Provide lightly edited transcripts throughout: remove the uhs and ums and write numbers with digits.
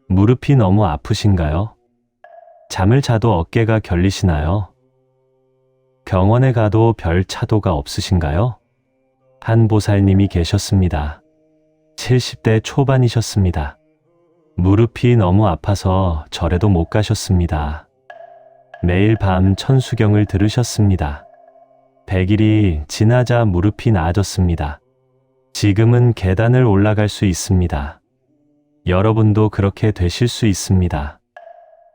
무릎이 너무 아프신가요? 잠을 자도 어깨가 결리시나요? 병원에 가도 별 차도가 없으신가요? 한 보살님이 계셨습니다. 70대 초반이셨습니다. 무릎이 너무 아파서 절에도 못 가셨습니다. 매일 밤 천수경을 들으셨습니다. 100일이 지나자 무릎이 나아졌습니다. 지금은 계단을 올라갈 수 있습니다. 여러분도 그렇게 되실 수 있습니다.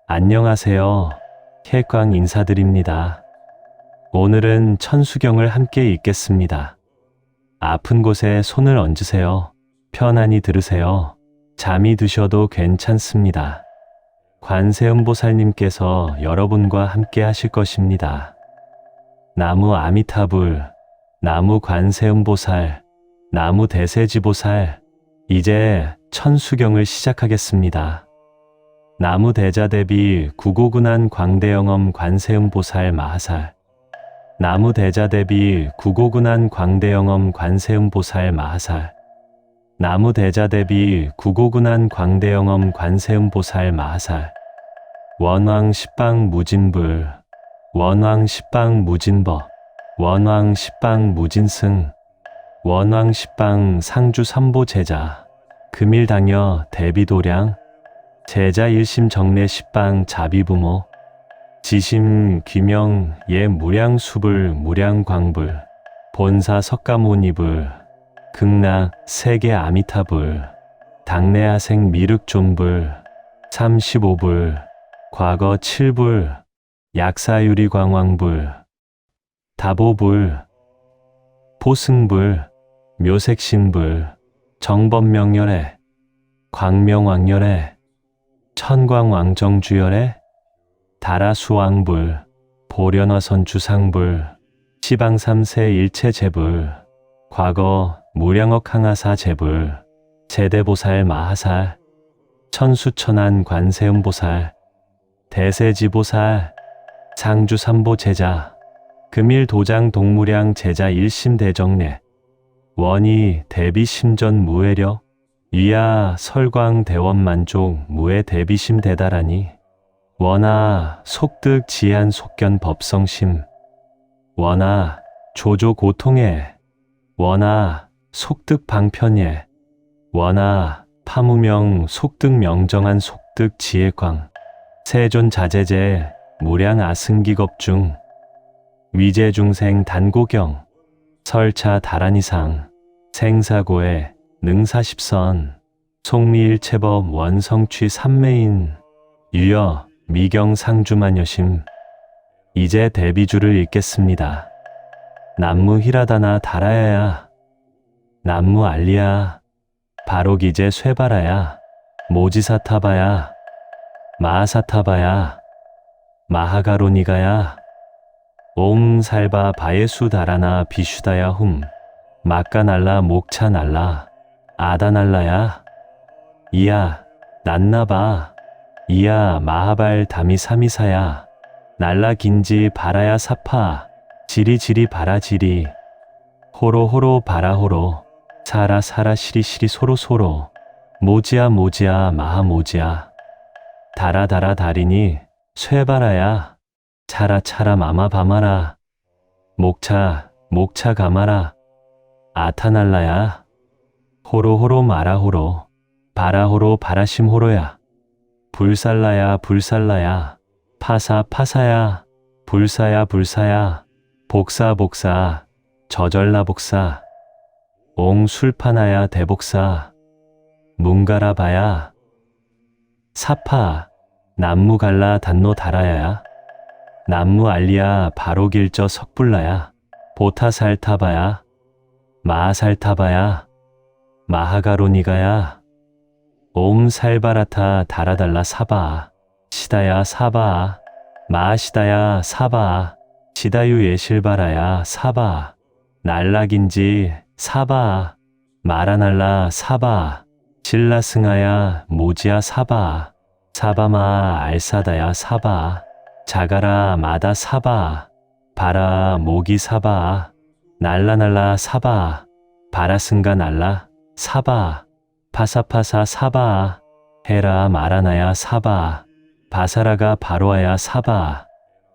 안녕하세요. 혜광 인사드립니다. 오늘은 천수경을 함께 읽겠습니다. 아픈 곳에 손을 얹으세요. 편안히 들으세요. 잠이 드셔도 괜찮습니다. 관세음보살님께서 여러분과 함께 하실 것입니다. 나무 아미타불, 나무 관세음보살, 나무 대세지보살, 이제 천수경을 시작하겠습니다. 나무 대자대비 구고근한 광대영엄 관세음보살 마하살, 나무 대자대비 구고근한 광대영엄 관세음보살 마하살, 나무 대자대비 구고근한 광대영엄 관세음보살 마하살, 원왕 십방 무진불, 원왕 십방 무진법, 원왕 십방 무진승, 원왕 십방 상주 삼보 제자, 금일당여 대비도량, 제자 일심 정례 십방 자비부모, 지심 귀명 예 무량수불 무량광불, 본사 석가모니불, 극락 세계 아미타불, 당내하생 미륵존불, 35불, 과거 7불, 약사유리광왕불, 다보불, 포승불, 묘색신불, 정법명렬에, 광명왕렬에, 천광왕정주열에, 다라수왕불, 보련화선주상불, 시방삼세 일체제불, 과거 무량억 항하사 제불, 제대보살 마하살, 천수천안 관세음보살, 대세지보살, 상주삼보 제자, 금일도장 동무량 제자 일심대정례, 원이 대비심전 무해력, 위야 설광 대원만족 무해 대비심 대다라니, 원아 속득 지한 속견 법성심, 원아 조조 고통에, 원아 속득 방편예, 원아 파무명 속득 명정한 속득 지혜광, 세존 자제제 무량 아승기겁중, 위제중생 단고경, 설차 다란이상, 생사고에 능사십선, 속리일체법 원성취 삼매인, 유여 미경 상주만여심. 이제 대비주를 읽겠습니다. 남무 히라다나 다라야야, 남무 알리야, 바로기제 쇠바라야, 모지사타바야, 마하사타바야, 마하가로니가야, 옴 살바 바예수 다라나 비슈다야 훔, 마까날라 목차날라, 아다날라야, 이야 난나바, 이야 마하발 다미사미사야, 날라긴지 바라야 사파, 지리지리 바라지리, 호로호로 바라호로, 사라사라 시리시리 소로소로, 모지야 모지야 마하모지야, 다라다라 다리니 쇠바라야, 차라차라 마마바마라, 목차 목차 가마라, 아타날라야, 호로호로 마라호로, 바라호로 바라심호로야, 불살라야 불살라야, 파사 파사야, 불사야 불사야, 복사 복사, 저절라 복사, 옹술파나야 대복사, 뭉가라바야, 사파, 남무갈라 단노 다라야야, 남무알리야 바로길저 석불라야, 보타살타바야, 마하살타바야, 마하가로니가야, 옴살바라타 다라달라 사바, 시다야 사바, 마하시다야 사바, 시다유 예실바라야 사바, 날락인지 사바, 마라날라 사바, 신라승하야 모지야 사바, 사바마 알사다야 사바, 자가라 마다 사바, 바라 모기 사바, 날라날라 사바 바라승가 날라 사바 파사파사 사바 헤라 마라나야 사바 바사라가 바로아야 사바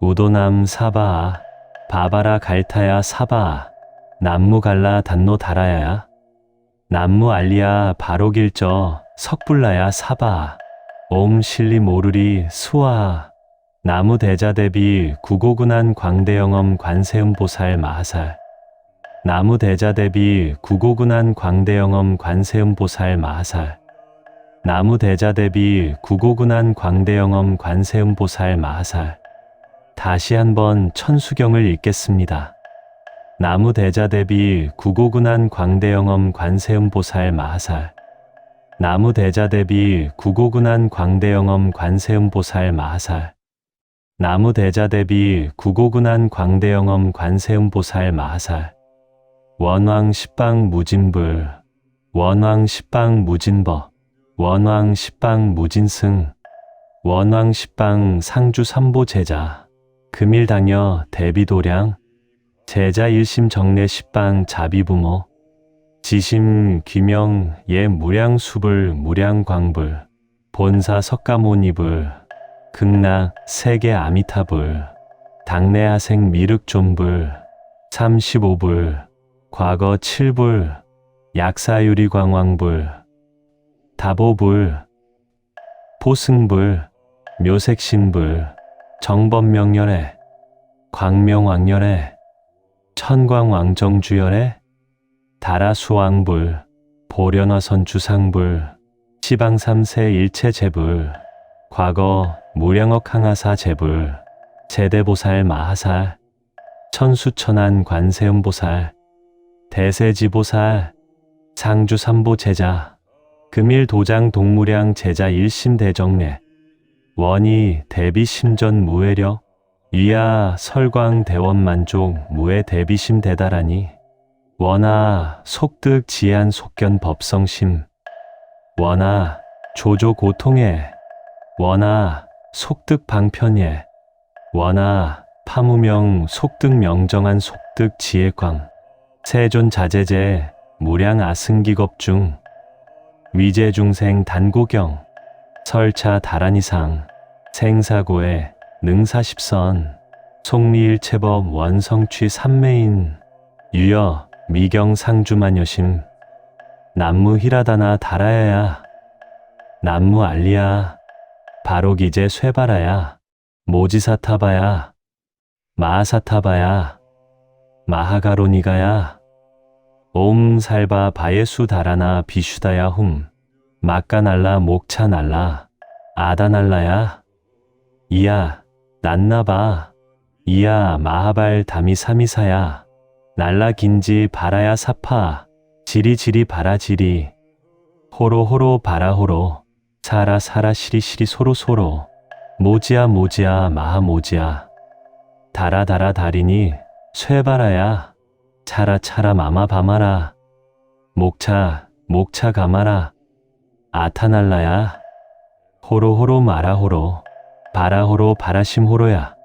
우도남 사바 바바라 갈타야 사바 남무 갈라 단노 다라야야 남무 알리야 바로길저 석불라야 사바 옴 실리 모르리 수아 나무 대자대비 구고군한 광대영엄 관세음보살 마하살 나무 대자대비 구고군한 광대영엄 관세음보살 마하살 나무 대자대비 구고군한 광대영엄 관세음보살 마하살 다시 한번 천수경을 읽겠습니다. 나무 대자대비 구고군한 광대영엄 관세음보살 마하살 나무 대자대비 구고군한 광대영엄 관세음보살 마하살 나무 대자대비 구고군한 광대영엄 관세음보살 마하살 원왕 십방 무진불 원왕 십방 무진버 원왕 십방 무진승 원왕 십방 상주 삼보 제자 금일당여 대비도량 제자 일심 정례 십방 자비부모 지심 귀명 예 무량수불 무량광불 본사 석가모니불 극락 세계 아미타불 당내하생 미륵존불 35불 과거 7불 약사유리광왕불 다보불 포승불 묘색신불 정법명렬에 광명왕렬에 천광왕정주열에 다라수왕불 보련화선주상불 시방삼세 일체제불 과거 무량억 항하사 제불 제대보살 마하살 천수천안 관세음보살 대세지보살 상주삼보 제자 금일도장 동무량 제자 일심대정례 원이 대비심전 무외력 위아 설광 대원만족 무외 대비심 대다라니 원아 속득 지한 속견 법성심 원아 조조 고통에 원아 속득 방편예 원아 파무명 속득 명정한 속득 지혜광 세존 자제제 무량 아승기겁중 위제중생 단고경 설차 다란이상 생사고에 능사십선 속리일체법 원성취 삼매인 유여 미경상주만여심 남무 히라다나 다라야야 남무 알리야 바로기제 쇠바라야 모지사타바야 마하사타바야 마하가로니가야 옴 살바 바예수 다라나 비슈다야 훔 마까날라 목차날라 아다날라야 이야 난나바 이야 마하발 다미사미사야 날라 긴지 바라야 사파 지리지리 바라지리 호로호로 바라호로 사라 사라 시리시리 소로소로 모지야 모지야 마하모지야 다라다라 다리니 쇠바라야 차라 차라 마마 바마라 목차 목차 가마라 아타날라야 호로호로 마라호로 바라호로 바라심호로야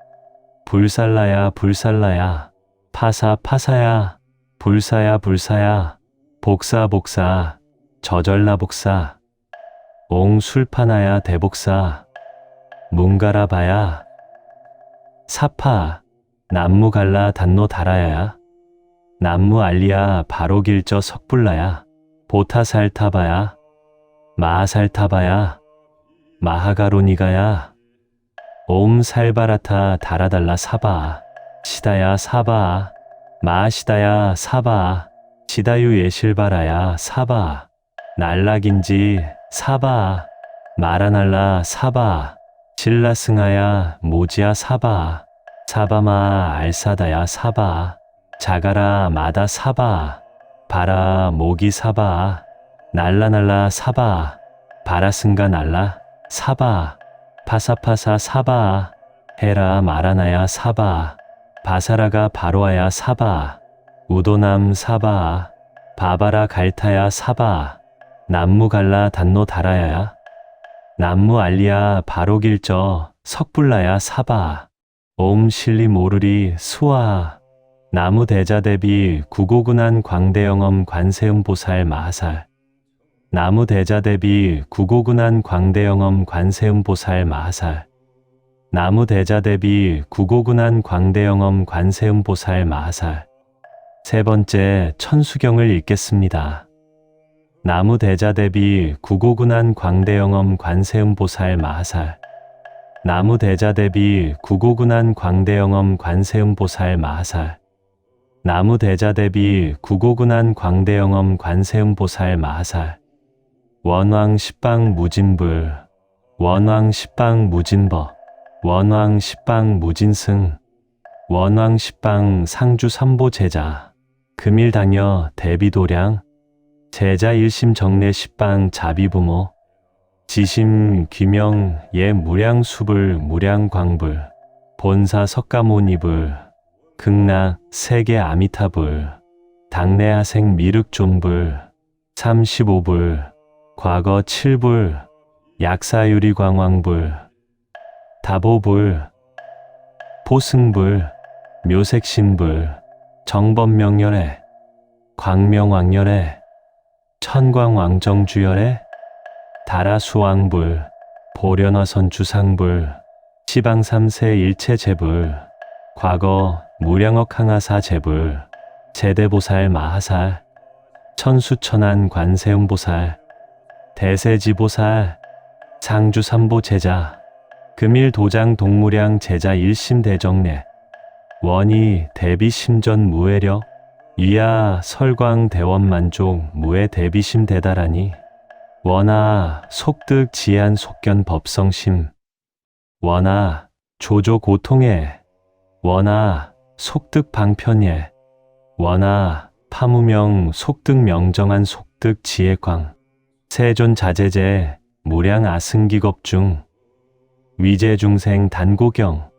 불살라야 불살라야 파사 파사야 불사야 불사야 복사 복사 저절라 복사 옹술파나야 대복사 뭉가라바야 사파 남무갈라 단노 다라야야 남무 알리야 바로길저 석불라야 보타살타바야 마하살타바야 마하가로니가야 옴 살바라타 다라달라 사바 시다야 사바 마시다야 사바 시다유 예실바라야 사바 날락인지 사바 마라날라 사바 신라승하야 모지야 사바 사바마 알사다야 사바 자가라 마다 사바 바라 모기 사바 날라날라 사바 바라승가 날라 사바 파사파사 사바 헤라 마라나야 사바 바사라가 바로아야 사바 우도남 사바 바바라 갈타야 사바 남무 갈라 단노 다라야야 남무 알리야 바로길저 석불라야 사바 옴 실리 모르리 수아 나무 대자 대비 구고군한 광대영엄 관세음보살 마하살. 나무 대자 대비 구고군한 광대영엄 관세음보살 마하살. 나무 대자 대비 구고군한 광대영엄 관세음보살 마하살. 세 번째 천수경을 읽겠습니다. 나무 대자 대비 구고군한 광대영엄 관세음보살 마하살. 나무 대자 대비 구고군한 광대영엄 관세음보살 마하살. 나무 대자 대비 구고군한 광대영엄 관세음보살 마하살. 원왕 십방 무진불. 원왕 십방 무진법. 원왕 십방 무진승. 원왕 십방 상주 삼보 제자. 금일당여 대비도량. 제자 일심 정례 십방 자비부모. 지심 귀명 예 무량수불 무량광불. 본사 석가모니불. 극락 세계 아미타불. 당내하생 미륵존불. 35불. 과거 7불. 약사유리광왕불. 다보불. 포승불. 묘색신불. 정법명열애. 광명왕열애. 천광왕정주열애. 다라수왕불. 보련화선주상불. 시방삼세 일체제불. 과거 무량억 항하사 제불. 제대보살 마하살. 천수천안 관세음보살. 대세지보살. 상주삼보 제자. 금일도장 동무량 제자 일심대정례. 원이 대비심전 무해력. 위야 설광 대원만족 무해 대비심 대다라니. 원아 속득 지한 속견 법성심. 원아 조조 고통에. 원아 속득 방편예. 원아 파무명 속득 명정한 속득 지혜광. 세존 자제제 무량 아승기겁중. 위제중생 단고경.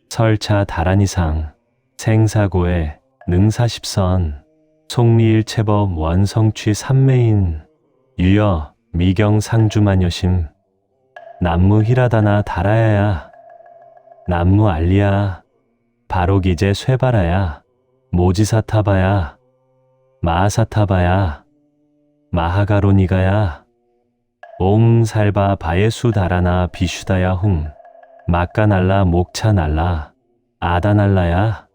설차 다란이상. 생사고에 능사십선. 속리일체법 원성취 삼매인. 유여 미경 상주마녀심. 남무 히라다나 다라야야. 남무 알리야. 바로기제 쇠바라야. 모지사타바야. 마하사타바야. 마하가로니가야. 옴 살바 바예수 다라나 비슈다야 훔. 마까날라 목차날라. 아다날라야.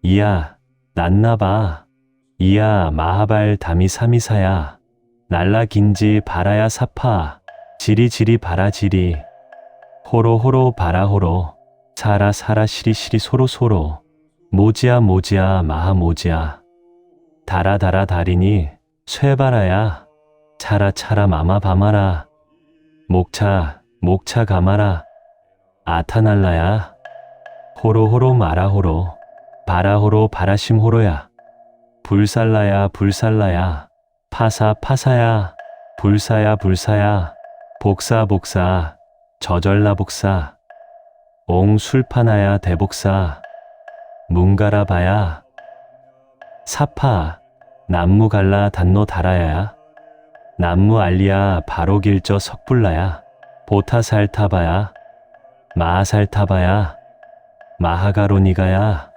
이야 난나바. 이야 마하발 다미사미사야. 날라 긴지 바라야 사파. 지리지리 바라지리. 호로호로 바라호로. 사라 사라 시리시리 소로소로. 모지야 모지야 마하모지야. 다라다라 다리니 쇠바라야. 차라 차라 마마 바마라. 목차 목차 가마라. 아타날라야. 호로호로 마라호로. 바라호로 바라심호로야. 불살라야 불살라야. 파사 파사야. 불사야 불사야. 복사 복사. 저절라 복사. 옹술파나야 대복사. 문가라바야. 사파. 남무갈라 단노 다라야야. 남무알리야 바로길저 석불라야. 보타살타바야. 마하살타바야. 마하가로니가야.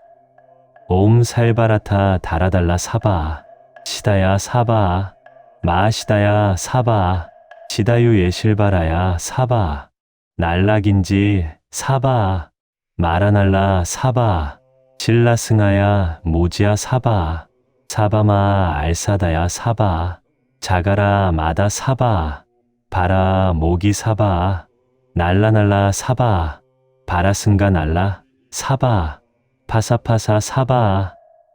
옴 살바라타 다라달라 사바. 시다야 사바. 마하시다야 사바. 시다유 예실바라야 사바. 날라긴지 사바. 마라날라 사바. 신라승하야 모지야 사바. 사바마 알사다야 사바. 자가라 마다 사바. 바라 모기 사바. 날라날라 사바. 바라승가 날라 사바. 파사파사 사바.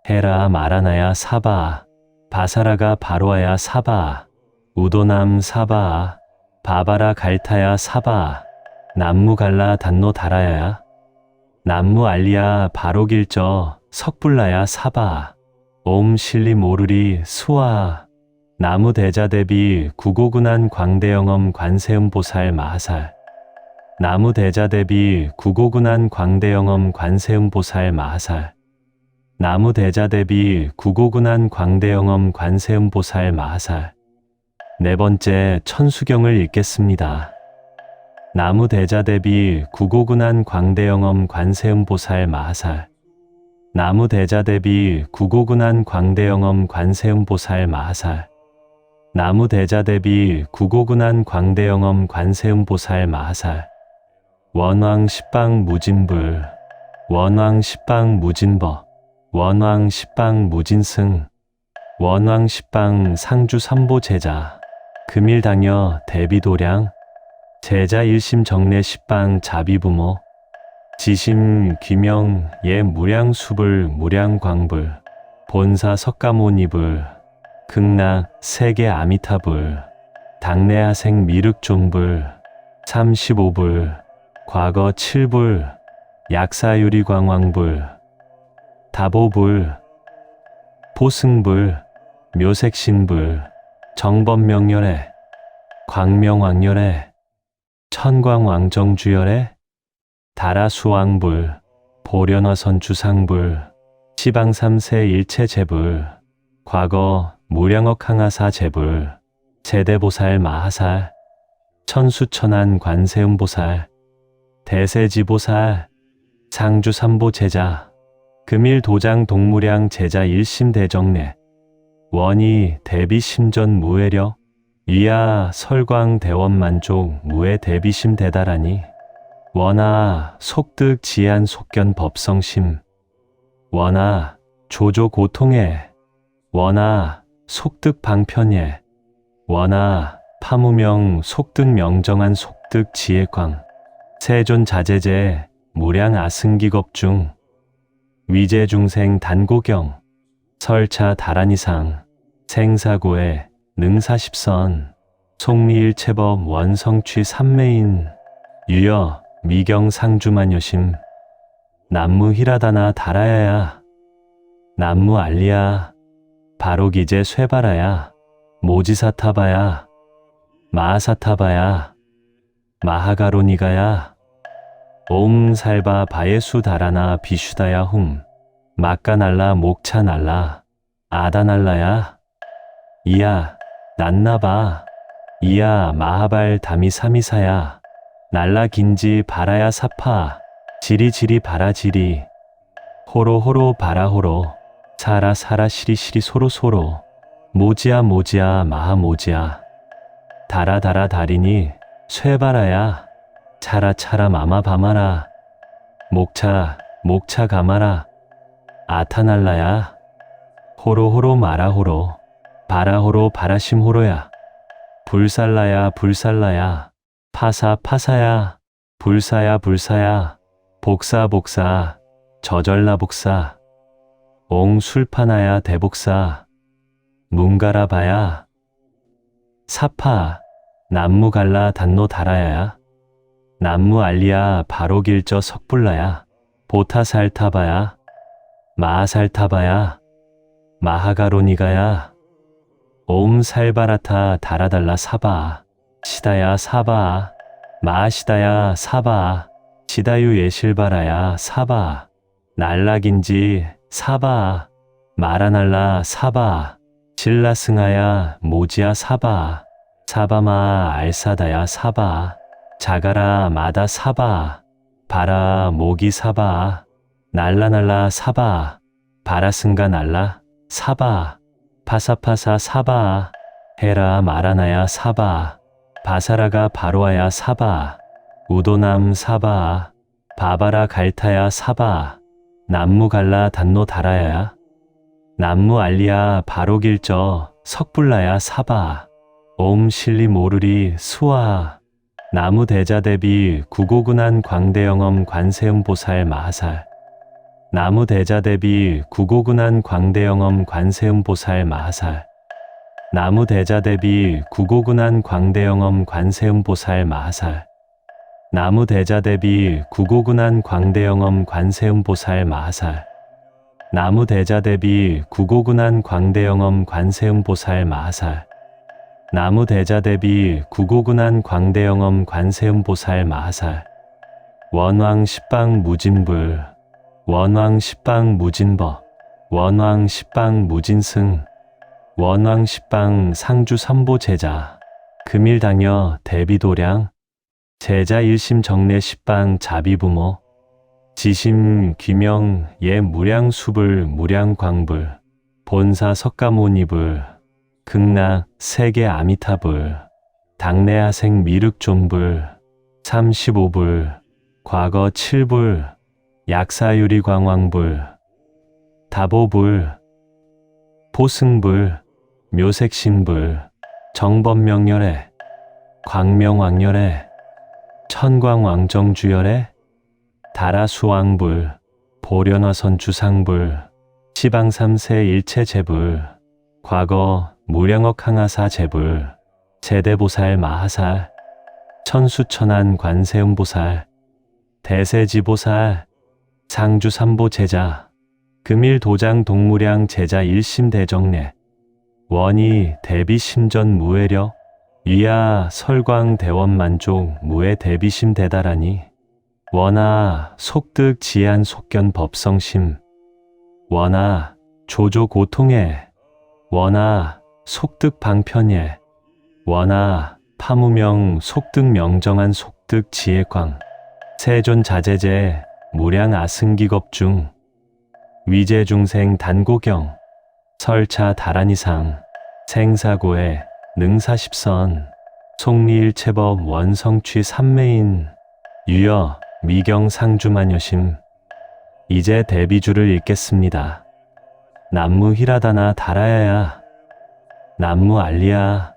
헤라 마라나야 사바. 바사라가 바로아야 사바. 우도남 사바. 바바라 갈타야 사바. 남무갈라 단노 다라야야. 남무알리야 바로길저 석불라야 사바. 옴 실리 모르리 수아. 나무 대자 대비 구고군한 광대영엄 관세음보살 마하살. 나무 대자 대비 구고군한 광대영엄 관세음보살 마하살. 나무 대자 대비 구고군한 광대영엄 관세음보살 마하살. 네 번째 천수경을 읽겠습니다. 나무 대자 대비 구고군한 광대영엄 관세음보살 마하살. 나무 대자 대비 구고근한 광대영엄 관세음보살 마하살. 나무 대자 대비 구고근한 광대영엄 관세음보살 마하살. 원왕 십방 무진불, 원왕 십방 무진버, 원왕 십방 무진승, 원왕 십방 상주 삼보 제자. 금일 당여 대비도량, 제자 일심 정례 십방 자비부모, 지심 귀명 예 무량수불 무량광불, 본사 석가모니불, 극락 세계 아미타불, 당내하생 미륵존불, 35불, 과거 7불, 약사유리광왕불, 다보불, 포승불, 묘색신불, 정법명렬에, 광명왕렬에, 천광왕정주열에, 다라수왕불, 보련화선주상불, 시방삼세 일체제불, 과거 무량억 항하사 제불, 제대보살 마하살, 천수천안 관세음보살, 대세지보살, 상주삼보 제자, 금일 도장 동무량 제자 일심대정례, 원이 대비심전 무해력, 위야 설광 대원만족 무해 대비심 대다라니, 원아 속득 지안 속견 법성심, 원아 조조 고통에, 원아 속득 방편예, 원아 파무명 속득 명정한 속득 지혜광, 세존 자제제 무량 아승기겁중, 위제중생 단고경, 설차 다란이상, 생사고에 능사십선, 속리일체법 원성취 삼매인, 유여 미경 상주만여심, 남무 히라다나 다라야야, 남무 알리야, 바로기제 쇠바라야, 모지사타바야, 마하사타바야, 마하가로니가야, 옴 살바 바예수 다라나 비슈다야 훔, 마까날라 목차날라, 아다날라야, 이야 난나바, 이야 마하발 다미사미사야, 날라 긴지 바라야 사파, 지리지리 바라지리, 호로호로 바라호로, 사라사라 시리시리 소로소로, 모지야 모지야 마하모지야, 다라다라 다리니 쇠바라야, 차라차라 마마바마라, 목차 목차 가마라, 아타날라야, 호로호로 마라호로, 바라호로 바라심호로야, 불살라야 불살라야, 파사 파사야, 불사야 불사야, 복사 복사, 저절라 복사, 옹술파나야 대복사, 문가라바야, 사파, 남무갈라 단노 다라야야, 남무알리야 바로길저 석불라야, 보타살타바야, 마하살타바야, 마하가로니가야, 옴 살바라타 다라달라 사바, 시다야 사바, 마하시다야 사바, 시다유 예실바라야 사바, 날라긴지 사바, 마라날라 사바, 신라승하야 모지야 사바, 사바마 알사다야 사바, 자가라 마다 사바, 바라 모기 사바, 날라날라 사바, 바라승가 날라 사바, 파사파사 사바, 헤라 마라나야 사바, 바사라가 바로아야 사바, 우도남 사바, 바바라 갈타야 사바, 남무갈라 단노 다라야야, 남무알리야 바로길저 석불라야 사바, 옴 실리 모르리 수아, 나무 대자 대비 구고근한 광대영엄 관세음보살 마하살. 나무 대자 대비 구고근한 광대영엄 관세음보살 마하살. 나무 대자 대비 구고근한 광대영엄 관세음보살 마하살. 나무 대자 대비 구고근한 광대영엄 관세음보살 마하살. 나무 대자 대비 구고근한 광대영엄 관세음보살 마하살. 나무 대자 대비 구고근한 광대영엄 관세음보살 마하살. 원왕 십방 무진불, 원왕 십방 무진버, 원왕 십방 무진승, 원왕 십방 상주 삼보 제자. 금일 당여 대비도량, 제자 일심 정례 십방 자비부모, 지심 귀명 예 무량수불 무량광불 본사 석가모니불 극락 세계 아미타불 당내하생 미륵존불 35불 과거 7불 약사유리광왕불 다보불 포승불 묘색신불 정법명렬에 광명왕렬에 천광왕정주열에 다라수왕불 보련화선주상불 시방삼세 일체제불 과거 무량억 항하사 제불 제대보살 마하살 천수천안 관세음보살 대세지보살 상주삼보 제자 금일도장 동무량 제자 일심대정례 원이 대비심전 무외력 위야 설광 대원만족 무외 대비심 대다라니 원하 속득 지안 속견 법성심 원하 조조 고통에 원하 속득 방편예 원하 파무명 속득 명정한 속득 지혜광 세존 자제제 무량 아승기겁중 위제중생 단고경 설차 다란이상 생사고에 능사십선 속리일체법 원성취 삼매인 유여 미경 상주마녀심 이제 대비주를 읽겠습니다. 남무 히라다나 다라야야 남무 알리야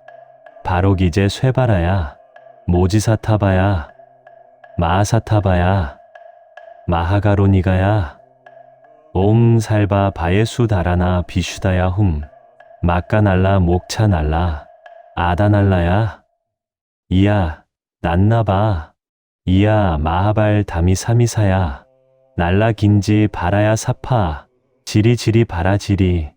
바로기제 쇠바라야 모지사타바야 마하사타바야 마하가로니가야 옴 살바 바예수 다라나 비슈다야 훔 마까날라 목차날라 아다날라야 이야 난나바 이야 마하발 다미사미사야 날라긴지 바라야 사파 지리지리 바라지리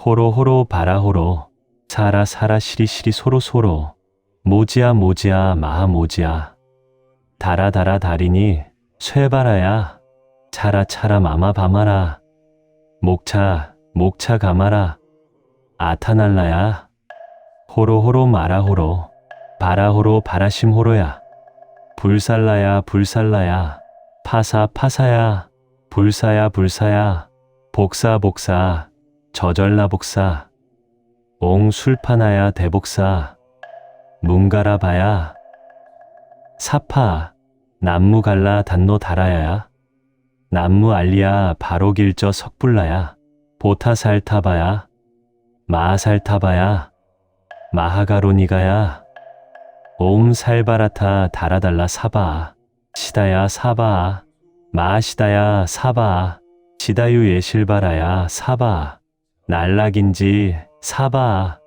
호로호로 바라호로 사라사라 시리시리 소로소로 모지야 모지야 마하모지야 다라다라 다리니 쇠바라야 차라차라 마마바마라 목차 가마라 아타날라야 호로호로 마라호로 바라호로 바라심호로야 불살라야 불살라야 파사야 불사야 복사 저절라 복사 옹술파나야 대복사 문가라바야 사파 남무갈라 단노 다라야야 남무 알리야 바로길저 석불라야 보타살타바야 마하살타바야 마하가로니가야 옴 살바라타 다라달라 사바 시다야 사바 마하시다야 사바 시다유 예실바라야 사바 날락인지 사바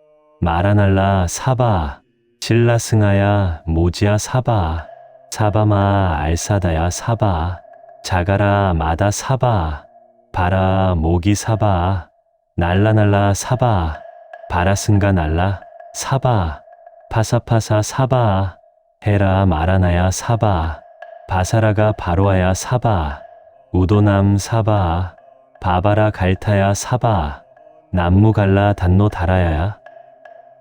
마라날라 사바 신라승하야 모지야 사바 사바마 알사다야 사바 자가라 마다 사바 바라 모기 사바 날라날라 사바 바라승가 날라 사바 파사파사 사바 헤라 마라나야 사바 바사라가 바로아야 사바 우도남 사바 바바라 갈타야 사바 남무갈라 단노 다라야야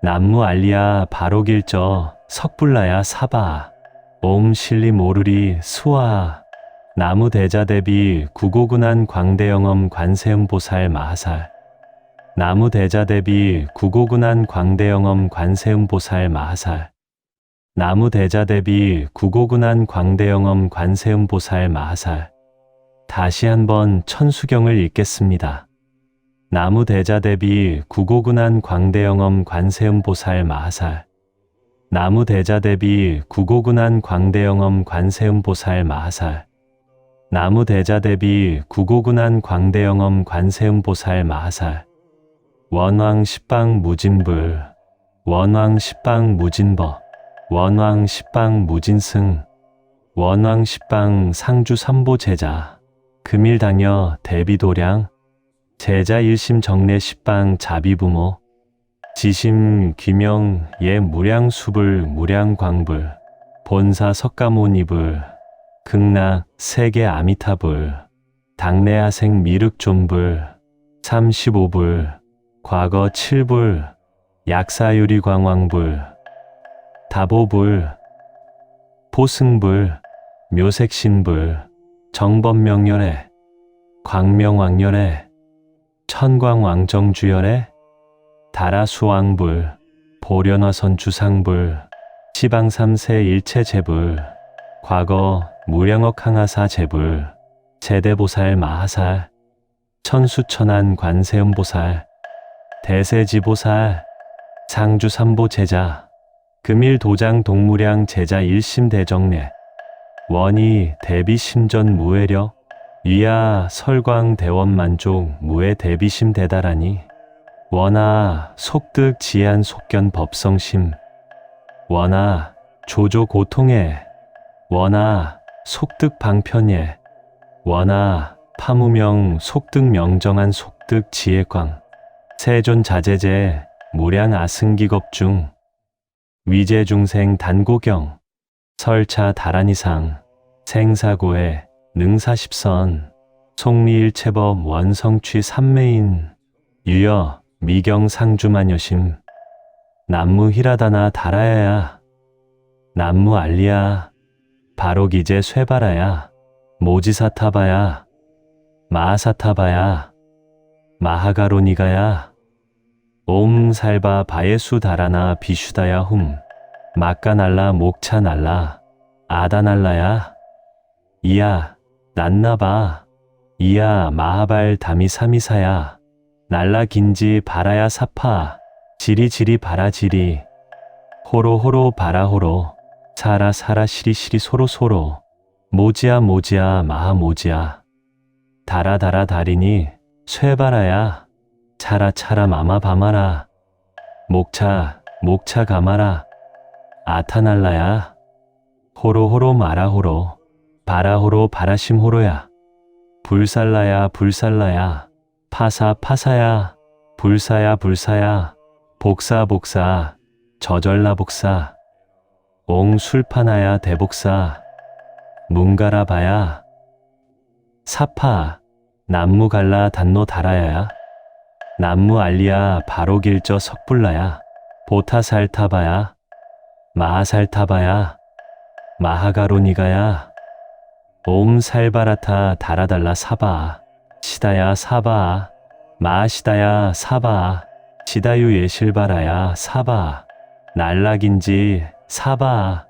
남무 알리야 바로길저 석불라야 사바 옴 실리 모르리 수아 나무 대자대비 구고군한 광대영엄 관세음보살 마하살 나무 대자대비 구고군한 광대영엄 관세음보살 마하살 나무 대자대비 구고군한 광대영엄 관세음보살 마하살 다시 한번 천수경을 읽겠습니다. 나무 대자대비 구고군한 광대영엄 관세음보살 마하살 나무 대자대비 구고군한 광대영엄 관세음보살 마하살 나무 대자대비 구고군한 광대영엄 관세음보살 마하살 원왕 십방 무진불 원왕 십방 무진법 원왕 십방 무진승 원왕 십방 상주 삼보 제자 금일당여 대비도량 제자 일심 정례 십방 자비부모 지심 귀명 예 무량수불 무량광불 본사 석가모니불 극락 세계 아미타불 당내하생 미륵존불 35불 과거 7불 약사유리광왕불 다보불 포승불 묘색신불 정법명렬에 광명왕렬에 천광왕정주열에 다라수왕불 보련화선 주상불 시방삼세 일체제불 과거 무량억 항하사 제불 제대보살 마하살 천수천안 관세음보살 대세지보살 상주삼보 제자 금일도장 동무량 제자 일심대정례 원이 대비심전 무해력 위야 설광 대원만족 무해 대비심 대다라니 원아 속득 지한 속견 법성심 원아 조조 고통에 원아 속득 방편예 원아 파무명 속득 명정한 속득 지혜광 세존 자제제 무량 아승기겁중 위제중생 단고경 설차 다란이상 생사고해 능사십선 속리일체법 원성취 삼매인 유여 미경상주만여심 남무 히라다나 다라야야 남무 알리야 바로기제 쇠바라야 모지사타바야 마하사타바야 마하가로니가야 옴 살바 바예수 다라나 비슈다야 훔 마까날라 목차날라 아다날라야 이야 난나바 이야 마하발 다미사미사야 날라 긴지 바라야 사파 지리지리 바라지리 호로호로 바라호로 사라 사라 시리시리 소로소로 모지야 모지야 마하모지야 다라다라 다리니 쇠바라야 차라 차라 마마 바마라 목차 목차 가마라 아타날라야 호로호로 마라호로 바라호로 바라심호로야 불살라야 불살라야 파사 파사야 불사야 불사야 복사 복사 저절라 복사 옹술파나야 대복사 문가라바야 사파 남무갈라 단노 다라야야 남무 알리야 바로길저 석불라야 보타살타바야 마하살타바야 마하가로니가야 옴 살바라타 다라달라 사바 시다야 사바 마시다야 사바 시다유 예실바라야 사바 날락인지 사바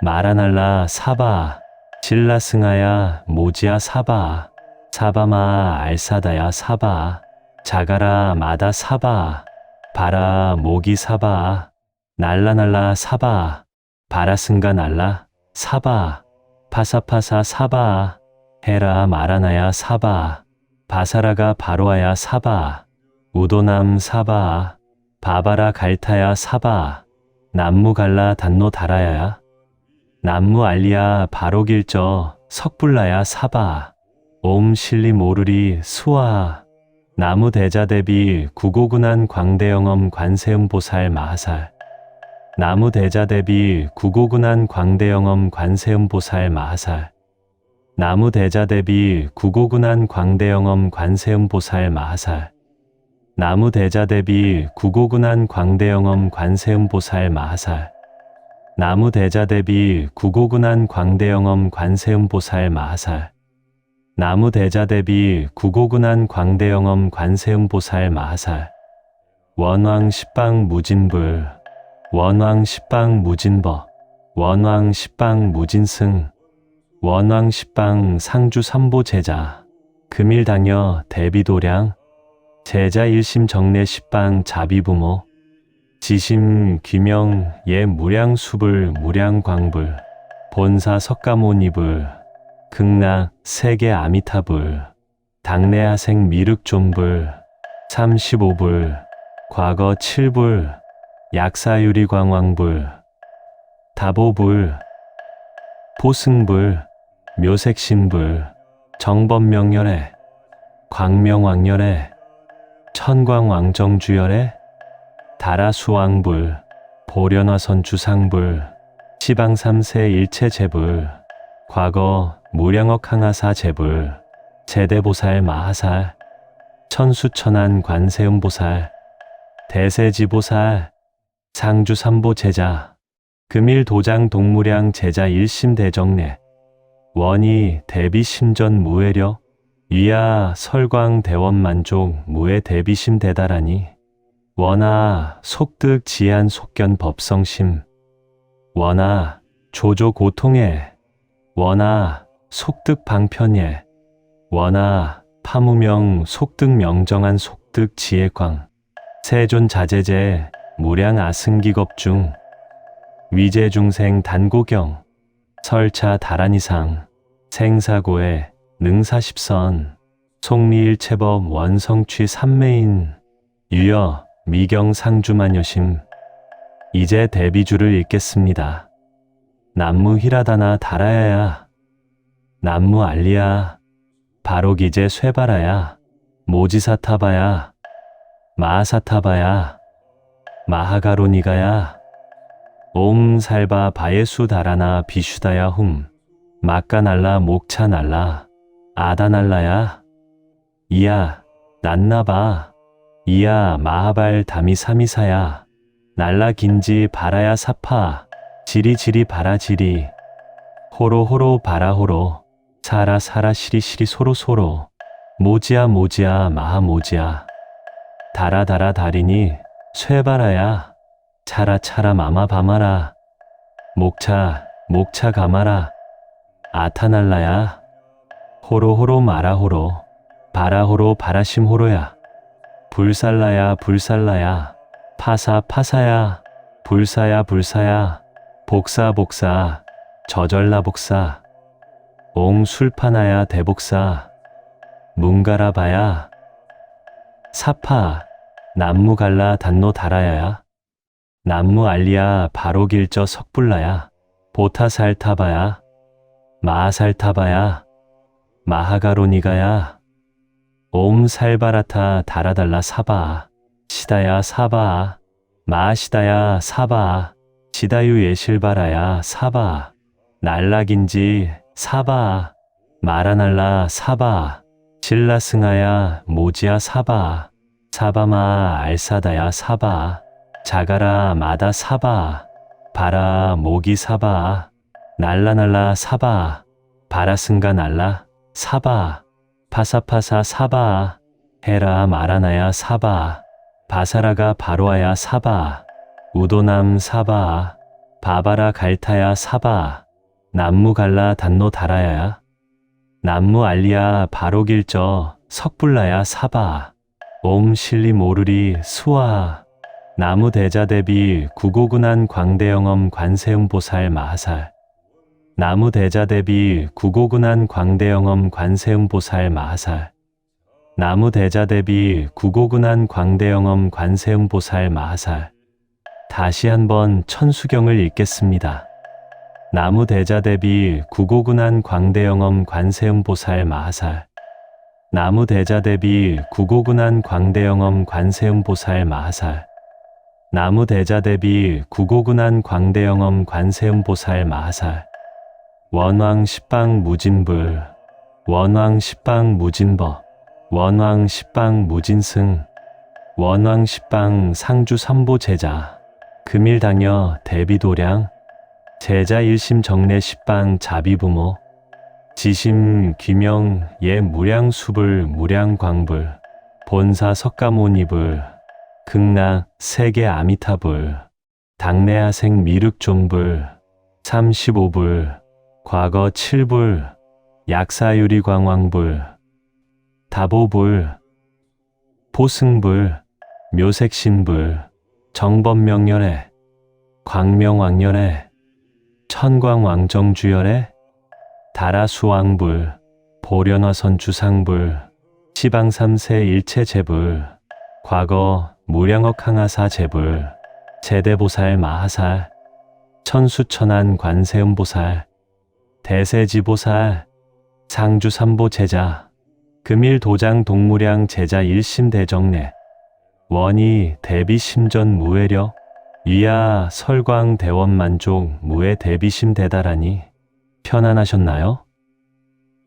마라날라 사바 신라승하야 모지야 사바 사바마 알사다야 사바 자가라 마다 사바 바라 모기 사바 날라날라 사바 바라승가 날라 사바 파사파사 사바 헤라 마라나야 사바 바사라가 바로아야 사바 우도남 사바 바바라 갈타야 사바 남무갈라 단노 다라야야 남무 알리야 바로길저 석불라야 사바 옴 실리 모르리 수아 나무 대자대비 구고군한 광대영엄 관세음보살 마하살 나무 대자대비 구고군한 광대영엄 관세음보살 마하살 나무 대자대비 구고군한 광대영엄 관세음보살 마하살 나무 대자대비 구고군한 광대영엄 관세음보살 마하살 나무 대자대비 구고군한 광대영엄 관세음보살 마하살 나무 대자대비 구고군한 광대영엄 관세음보살 마하살 원왕 십방 무진불 원왕 십방 무진법 원왕 십방 무진승 원왕 십방 상주 삼보 제자 금일당여 대비도량 제자 일심 정례 십방 자비부모 지심 귀명 예 무량수불 무량광불 본사 석가모니불 극락 세계 아미타불 당내하생 미륵존불 35불 과거 7불 약사유리광왕불 다보불 포승불 묘색신불 정법명렬에 광명왕렬에 천광왕정주열에 다라수왕불 보련화선 주상불 시방삼세 일체제불 과거 무량억 항하사 제불 제대보살 마하살 천수천안 관세음보살 대세지보살 상주삼보 제자 금일도장 동무량 제자 일심대정례 원이 대비심전 무외력 위야 설광 대원만족 무의 대비심 대다라니 원아 속득 지한 속견 법성심 원아 조조 고통에 원아 속득 방편예 원아 파무명 속득 명정한 속득 지혜광 세존 자제제 무량 아승기겁중 위제중생 단고경 설차 다란이상 생사고에 능사십선 속리일체법 원성취 삼매인 유여 미경상주만여심 이제 데비주를 읽겠습니다. 남무 히라다나 다라야야 남무 알리야 바로기제 쇠바라야 모지사타바야 마하사타바야 마하가로니가야 옴 살바 바예수 다라나 비슈다야 훔 마까날라 목차날라 아다날라야 이야 난나바 이야 마하발 다미사미사야 날라 긴지 바라야 사파 지리지리 바라지리 호로호로 바라호로 사라사라 시리시리 소로소로 모지야 모지야 마하모지야 다라다라 다리니 쇠바라야 차라차라 마마바마라 목차 목차 가마라 아타날라야 호로호로 마라호로 바라호로 바라심호로야 불살라야 불살라야 파사 파사야 불사야 불사야 복사 복사 저절라 복사 옹술파나야 대복사 뭉가라바야 사파 남무갈라 단노 다라야야 남무 알리야 바로길저 석불라야 보타살타바야 마하살타바야 마하가로니가야 옴 살바라타 다라달라 사바 시다야 사바 마시다야 사바 시다유 예실바라야 사바 날락인지 사바 마라날라 사바 신라승하야 모지야 사바 사바마 알사다야 사바 자가라 마다 사바 바라 모기 사바 날라날라 사바 바라승가 날라 사바 파사파사 사바 헤라 마라나야 사바 바사라가 바로아야 사바 우도남 사바 바바라 갈타야 사바 남무갈라 단노 다라야야 남무 알리야 바로길저 석불라야 사바 옴 실리 모르리 수아 나무 대자대비 구고군한 광대영엄 관세음보살 마하살 나무 대자대비 구고군한 광대영엄 관세음보살 마하살 나무 대자대비 구고군한 광대영엄 관세음보살 마하살 다시 한번 천수경을 읽겠습니다. 나무 대자대비 구고군한 광대영엄 관세음보살 마하살 나무 대자대비 구고군한 광대영엄 관세음보살 마하살 나무 대자대비 구고군한 광대영엄 관세음보살 마하살 원왕 십방 무진불 원왕 십방 무진법 원왕 십방 무진승 원왕 십방 상주 삼보 제자 금일당여 대비도량 제자 일심 정례 십방 자비부모 지심 귀명 예 무량수불 무량광불 본사 석가모니불 극락 세계 아미타불 당내하생 미륵종불 35불 과거 7불 약사유리광왕불 다보불 보승불 묘색신불 정법명렬에 광명왕렬에 천광왕정주열에 다라수왕불 보련화선주상불 시방삼세 일체제불 과거 무량억 항하사 제불 제대보살 마하살 천수천안 관세음보살 대세지보살 상주삼보 제자 금일도장 동무량 제자 일심대정례 원이 대비심전 무외력 위야 설광 대원만족 무의 대비심 대다라니 편안하셨나요?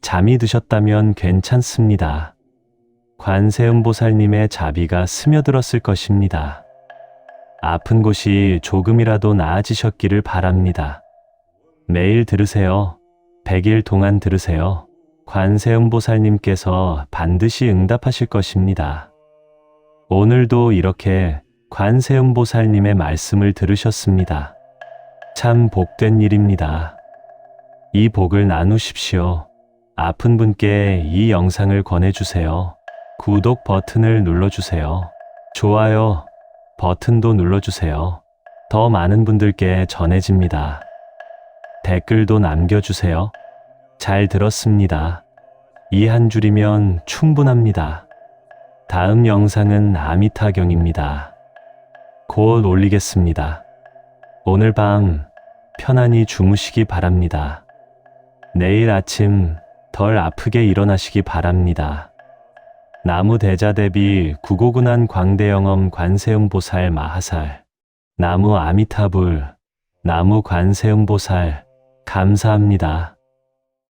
잠이 드셨다면 괜찮습니다. 관세음보살님의 자비가 스며들었을 것입니다. 아픈 곳이 조금이라도 나아지셨기를 바랍니다. 매일 들으세요. 100일 동안 들으세요. 관세음보살님께서 반드시 응답하실 것입니다. 오늘도 이렇게 관세음보살님의 말씀을 들으셨습니다. 참 복된 일입니다. 이 복을 나누십시오. 아픈 분께 이 영상을 권해주세요. 구독 버튼을 눌러주세요. 좋아요 버튼도 눌러주세요. 더 많은 분들께 전해집니다. 댓글도 남겨주세요. 잘 들었습니다. 이 한 줄이면 충분합니다. 다음 영상은 아미타경입니다. 곧 올리겠습니다. 오늘 밤 편안히 주무시기 바랍니다. 내일 아침 덜 아프게 일어나시기 바랍니다. 나무 대자대비 구고근한 광대영엄 관세음보살 마하살 나무 아미타불 나무 관세음보살 감사합니다.